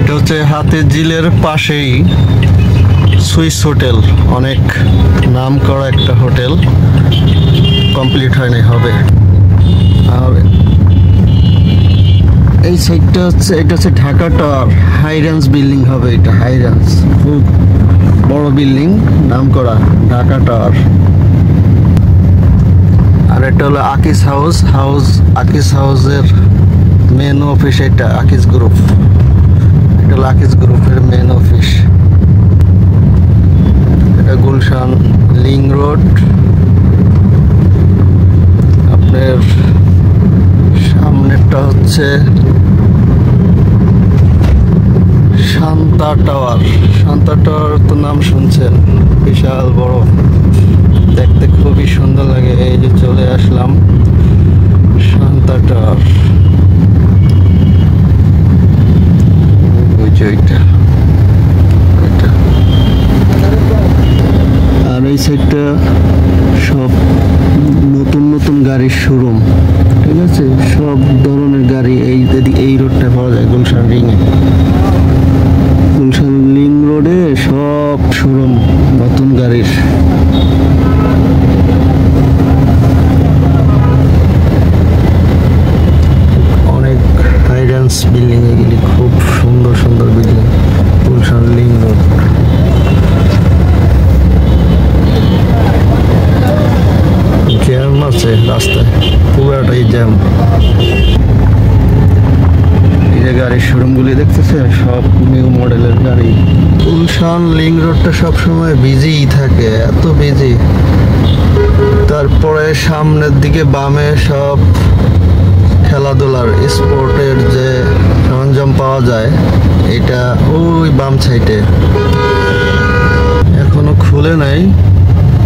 এটা হচ্ছে হাতের ঝিলের পাশেই সুইস হোটেল, অনেক নাম করা একটা হোটেল, কমপ্লিট হয়নি, হবে। আর এই সাইডটা হচ্ছে, এটা হচ্ছে ঢাকা টাওয়ার, হাইরান্স বিল্ডিং হবে এটা, হাইরান্স খুব বড় বিল্ডিং, নাম করা ঢাকা টাওয়ার। আর এটা হলো আকিস হাউস, আকিস হাউসের মেন অফিস এটা, আকিস গ্রুপ, এটা হলো আকিস গ্রুপের মেন অফিস। এটা গুলশান লিং রোড, আপনার সামনেরটা হচ্ছে শান্তা টাওয়ার। শান্তা টাওয়ার তো নাম শুনছেন, বিশাল বড়, দেখতে খুবই সুন্দর লাগে। এই যে চলে আসলাম শান্তা টাওয়ার, ওই যে ওইটা। আর এই সাইডটা সব নতুন নতুন গাড়ির শোরুম, ঠিক আছে, সব ধরনের গাড়ি এই রোডটা পাওয়া যায়, গুলশান রিংয়ে, গুলশান লিং রোডে সব শোরুম নতুন গাড়ির। অনেক হাইরান্স বিল্ডিং, এগুলি খুব সুন্দর সুন্দর building, Gulshan link road. Jam আছে রাস্তায়, পুরাটাই জ্যাম। এই যে গাড়ির শোরুমগুলি দেখতেছে, সব নিউ মডেলের গাড়ি। গুলশান লিং রোডটা সবসময় বিজিই থাকে, এত বিজি। তারপরে সামনের দিকে বামে সব খেলাধুলার স্পোর্টের যে সরঞ্জাম পাওয়া যায়, এটা ওই বাম সাইডে, এখনো খুলে নাই,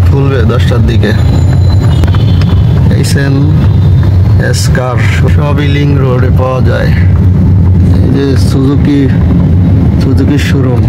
খুলবে 10টার দিকে। এসকার সবই লিং রোডে পাওয়া যায়। এই যে সুজুকি শোরুম।